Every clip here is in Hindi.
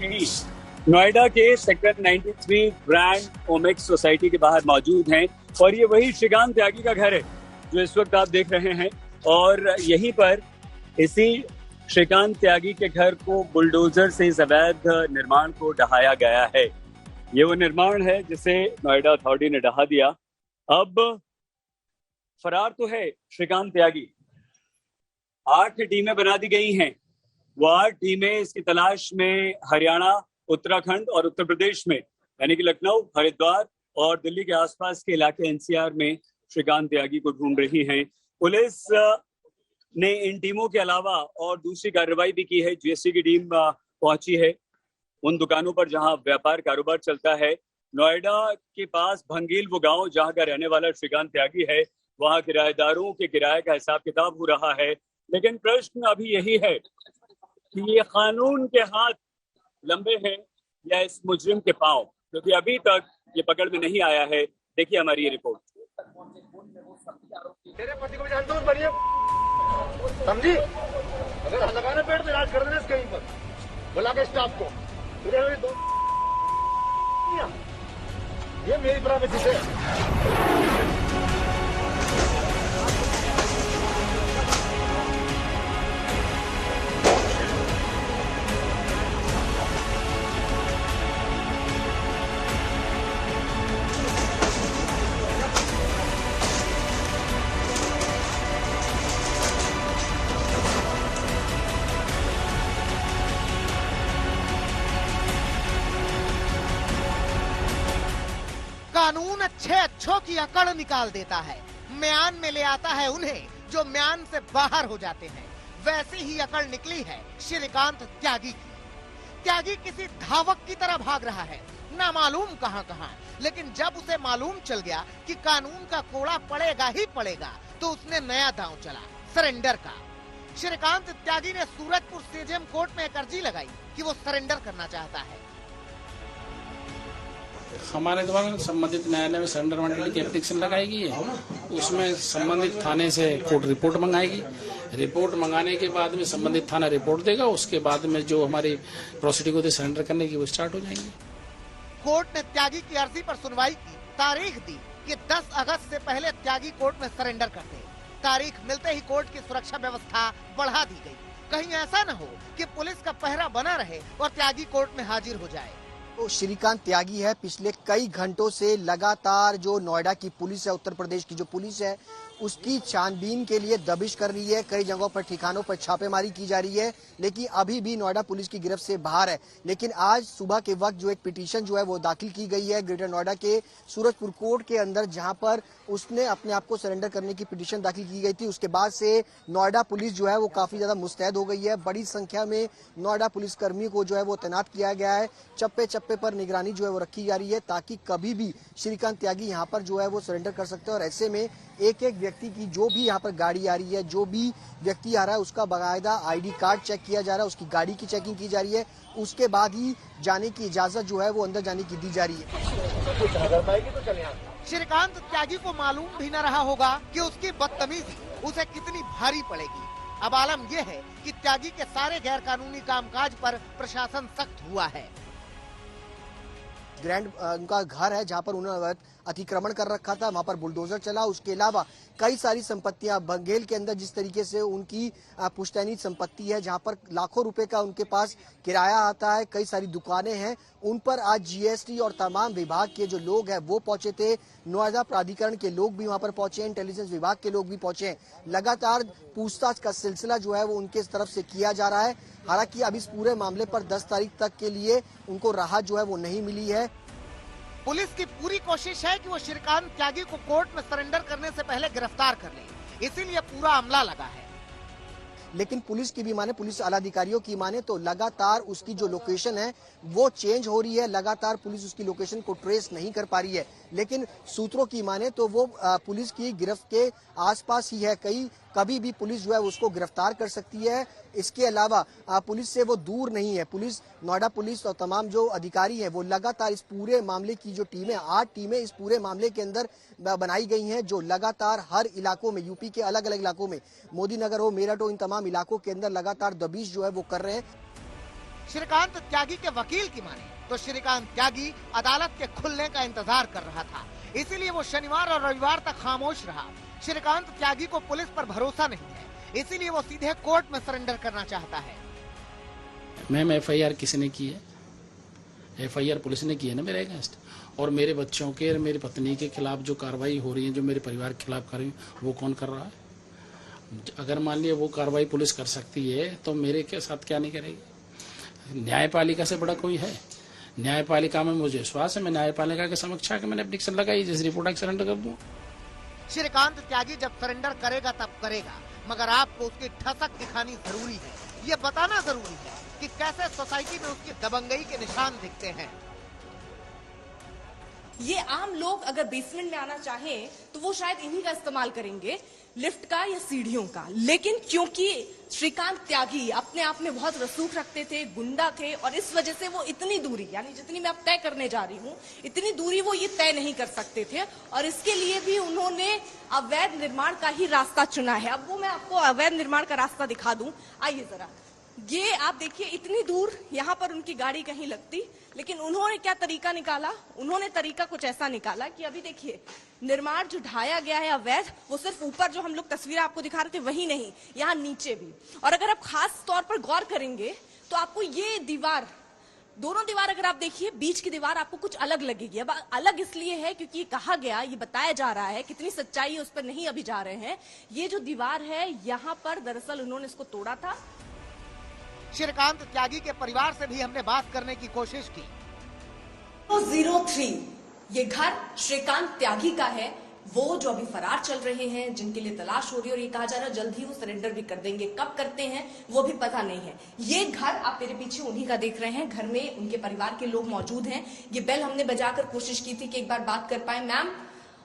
यही नोएडा के सेक्टर 93 ग्रैंड ओमेक्स सोसाइटी के बाहर मौजूद हैं और ये वही श्रीकांत त्यागी का घर है जो इस वक्त आप देख रहे हैं। और यहीं पर इसी श्रीकांत त्यागी के घर को बुलडोजर से इस अवैध निर्माण को ढहाया गया है। ये वो निर्माण है जिसे नोएडा अथॉरिटी ने ढहा दिया। अब फरार तो है श्रीकांत त्यागी, 8 टीमें बना दी गई हैं। वो 8 टीमें इसकी तलाश में हरियाणा, उत्तराखंड और उत्तर प्रदेश में यानी कि लखनऊ, हरिद्वार और दिल्ली के आसपास के इलाके एनसीआर में श्रीकांत त्यागी को ढूंढ रही हैं। पुलिस ने इन टीमों के अलावा और दूसरी कार्रवाई भी की है। जीएसटी की टीम पहुंची है उन दुकानों पर जहां व्यापार कारोबार चलता है। नोएडा के पास भंगील वो गांव जहां का रहने वाला श्रीकांत त्यागी है, वहां किराएदारों के किराए का हिसाब किताब हो रहा है। लेकिन प्रश्न अभी यही है कि ये कानून के हाथ लंबे हैं या इस मुजरिम के पांव, क्योंकि अभी तक ये पकड़ में नहीं आया है। देखिए हमारी ये रिपोर्ट। तेरे पति को भी जानते हो, बढ़िया समझी। अगर लगाना पेड़ तो इलाज कर देना कहीं पर बुला के स्टाफ को। ये मेरी प्राइवेसी है। कानून अच्छों की अकड़ निकाल देता है, म्यान में ले आता है उन्हें जो म्यान से बाहर हो जाते हैं। वैसी ही अकड़ निकली है श्रीकांत त्यागी की। त्यागी किसी धावक की तरह भाग रहा है, ना मालूम कहां कहां। लेकिन जब उसे मालूम चल गया कि कानून का कोड़ा पड़ेगा ही पड़ेगा, तो उसने नया दांव चला, सरेंडर का। श्रीकांत त्यागी ने सूरजपुर सीजेएम कोर्ट में एक अर्जी लगाई कि वो सरेंडर करना चाहता है। हमारे द्वारा संबंधित न्यायालय में सरेंडर वारंट की एप्लीकेशन लगाई गई है। उसमें संबंधित थाने से कोर्ट रिपोर्ट मंगाएगी। रिपोर्ट मंगाने के बाद में संबंधित थाना रिपोर्ट देगा। उसके बाद में जो हमारी प्रोसीडिंग होती है सरेंडर करने की, वो स्टार्ट हो जाएंगी। कोर्ट ने त्यागी की अर्जी पर सुनवाई की, तारीख दी कि 10 अगस्त से पहले त्यागी कोर्ट में सरेंडर कर दे। तारीख मिलते ही कोर्ट की सुरक्षा व्यवस्था बढ़ा दी गई। कहीं ऐसा न हो कि पुलिस का पहरा बना रहे और त्यागी कोर्ट में हाजिर हो जाए। तो श्रीकांत त्यागी है, पिछले कई घंटों से लगातार जो नोएडा की पुलिस है, उत्तर प्रदेश की जो पुलिस है, उसकी छानबीन के लिए दबिश कर रही है। कई जगहों पर ठिकानों पर छापेमारी की जा रही है, लेकिन अभी भी नोएडा पुलिस की गिरफ्त से बाहर है। लेकिन आज सुबह के वक्त जो एक पिटीशन जो है वो दाखिल की गई है ग्रेटर नोएडा के सूरजपुर कोर्ट के अंदर, जहां पर उसने अपने आप को सरेंडर करने की पिटीशन दाखिल की गई थी। उसके बाद से नोएडा पुलिस जो है वो काफी ज्यादा मुस्तैद हो गई है। बड़ी संख्या में नोएडा पुलिस कर्मियों को जो है वो तैनात किया गया है। चप्पे चप्पे पर निगरानी जो है वो रखी जा रही है, ताकि कभी भी श्रीकांत त्यागी यहाँ पर जो है वो सरेंडर कर सकते हैं। और ऐसे में एक एक व्यक्ति की जो भी यहाँ पर गाड़ी आ रही है, जो भी व्यक्ति आ रहा है, उसका बाकायदा आईडी कार्ड चेक किया जा रहा है, उसकी गाड़ी की चेकिंग की जा रही है। उसके बाद ही जाने की इजाजत जो है वो अंदर जाने की दी जा रही है। श्रीकांत त्यागी को मालूम भी न रहा होगा कि उसकी बदतमीजी उसे कितनी भारी पड़ेगी। अब आलम यह है कि त्यागी के सारे गैर कानूनी कामकाज पर प्रशासन सख्त हुआ है। ग्रैंड उनका घर है जहां पर उन्होंने अतिक्रमण कर रखा था, वहां पर बुलडोजर चला। उसके अलावा कई सारी संपत्तियां बंगेल के अंदर जिस तरीके से उनकी पुश्तैनी संपत्ति है, जहां पर लाखों रुपए का उनके पास किराया आता है, कई सारी दुकानें हैं, उन पर आज जीएसटी और तमाम विभाग के जो लोग हैं वो पहुंचे थे। नोएडा प्राधिकरण के लोग भी वहां पर पहुंचे, इंटेलिजेंस विभाग के लोग भी पहुंचे। लगातार पूछताछ का सिलसिला जो है वो उनके तरफ से किया जा रहा है। हालांकि अब इस पूरे मामले पर 10 तारीख तक के लिए उनको राहत जो है वो नहीं मिली है। पुलिस की पूरी कोशिश है कि वो श्रीकांत त्यागी को कोर्ट में सरेंडर करने से पहले गिरफ्तार कर ले, इसीलिए पूरा अमला लगा है। लेकिन पुलिस की भी माने, पुलिस आला अधिकारियों की माने तो लगातार उसकी जो लोकेशन है वो चेंज हो रही है। लगातार पुलिस उसकी लोकेशन को ट्रेस नहीं कर पा रही है। लेकिन सूत्रों की माने तो वो पुलिस की गिरफ्त के आसपास ही है। कभी भी पुलिस जो है उसको गिरफ्तार कर सकती है। इसके अलावा पुलिस से वो दूर नहीं है। पुलिस, नोएडा पुलिस और तमाम जो अधिकारी हैं वो लगातार इस पूरे मामले की जो टीमें, 8 टीमें इस पूरे मामले के अंदर बनाई गई हैं, जो लगातार हर इलाकों में, यूपी के अलग अलग इलाकों में, मोदी नगर हो, मेरठ हो, इन तमाम इलाकों के अंदर लगातार दबिश जो है वो कर रहे हैं। श्रीकांत त्यागी के वकील की माने तो श्रीकांत त्यागी अदालत के खुलने का इंतजार कर रहा था, इसीलिए वो शनिवार और रविवार तक खामोश रहा। श्रीकांत त्यागी को पुलिस पर भरोसा नहीं है, इसीलिए वो सीधे कोर्ट में सरेंडर करना चाहता है। मैम FIR किसने की है? FIR पुलिस ने की है ना मेरे अगेंस्ट, और मेरे बच्चों के और मेरी पत्नी के खिलाफ जो कार्रवाई हो रही है, जो मेरे परिवार के खिलाफ कर रही है, वो कौन कर रहा है? अगर मान लिया वो कार्रवाई पुलिस कर सकती है तो मेरे के साथ क्या नहीं करेगी? न्यायपालिका से बड़ा कोई है? न्यायपालिका में मुझे विश्वास है, मैं न्यायपालिका के समक्ष आके मैंने एप्लीकेशन लगाई, जिस रिपोर्ट सरेंडर कर दूं। श्रीकांत त्यागी जब सरेंडर करेगा तब करेगा, मगर आपको उसकी ठसक दिखानी जरूरी है, ये बताना जरूरी है कि कैसे सोसाइटी में उसकी दबंगई के निशान दिखते हैं। ये आम लोग अगर बेसमेंट में आना चाहें तो वो शायद इन्हीं का इस्तेमाल करेंगे, लिफ्ट का या सीढ़ियों का। लेकिन क्योंकि श्रीकांत त्यागी अपने आप में बहुत रसूख रखते थे, गुंडा थे, और इस वजह से वो इतनी दूरी, यानी जितनी मैं अब तय करने जा रही हूँ, इतनी दूरी वो ये तय नहीं कर सकते थे, और इसके लिए भी उन्होंने अवैध निर्माण का ही रास्ता चुना है। अब वो मैं आपको अवैध निर्माण का रास्ता दिखा दूं, आइए जरा। ये आप देखिए, इतनी दूर यहाँ पर उनकी गाड़ी कहीं लगती, लेकिन उन्होंने क्या तरीका निकाला? उन्होंने तरीका कुछ ऐसा निकाला कि अभी देखिए, निर्माण जो ढाया गया है अवैध, वो सिर्फ ऊपर जो हम लोग तस्वीरें आपको दिखा रहे थे वही नहीं, यहाँ नीचे भी। और अगर आप खास तौर पर गौर करेंगे तो आपको ये दीवार, दोनों दीवार अगर आप देखिए, बीच की दीवार आपको कुछ अलग लगेगी। अब अलग इसलिए है क्योंकि ये कहा गया, ये बताया जा रहा है, कितनी सच्चाई है उस पर नहीं अभी जा रहे हैं। ये जो दीवार है यहाँ पर दरअसल उन्होंने इसको तोड़ा था। श्रीकांत त्यागी के परिवार से भी हमने बात करने की कोशिश की। 03 ये घर श्रीकांत त्यागी का है, वो जो अभी फरार चल रहे हैं, जिनके लिए तलाश हो रही है, और ये कहा जा रहा है जल्द ही वो सरेंडर भी कर देंगे। कब करते हैं वो भी पता नहीं है। ये घर आप मेरे पीछे उन्हीं का देख रहे हैं, घर में उनके परिवार के लोग मौजूद हैं। ये बेल हमने बजाकर कोशिश की थी कि एक बार बात कर पाए मैम,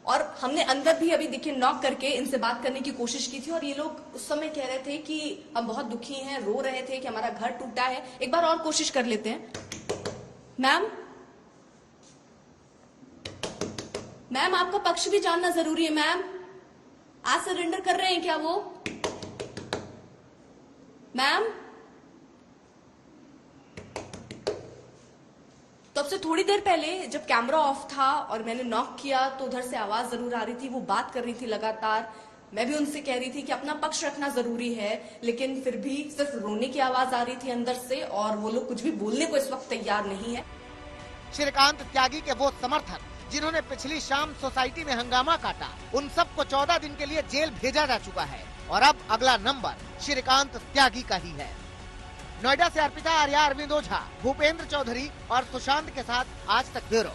और हमने अंदर भी अभी देखिए नॉक करके इनसे बात करने की कोशिश की थी, और ये लोग उस समय कह रहे थे कि हम बहुत दुखी हैं, रो रहे थे कि हमारा घर टूटा है। एक बार और कोशिश कर लेते हैं। मैम आपका पक्ष भी जानना जरूरी है। मैम आज सरेंडर कर रहे हैं क्या वो? मैम तो अब से थोड़ी देर पहले जब कैमरा ऑफ था और मैंने नॉक किया तो उधर से आवाज जरूर आ रही थी, वो बात कर रही थी लगातार। मैं भी उनसे कह रही थी कि अपना पक्ष रखना जरूरी है, लेकिन फिर भी सिर्फ रोने की आवाज आ रही थी अंदर से, और वो लोग कुछ भी बोलने को इस वक्त तैयार नहीं है। श्रीकांत त्यागी के वो समर्थक जिन्होंने पिछली शाम सोसाइटी में हंगामा काटा, उन सबको 14 दिन के लिए जेल भेजा जा चुका है, और अब अगला नंबर श्रीकांत त्यागी का ही है। नोएडा से अर्पिता आर्या, अरविंद ओझा, भूपेंद्र चौधरी और सुशांत के साथ आज तक ब्यूरो।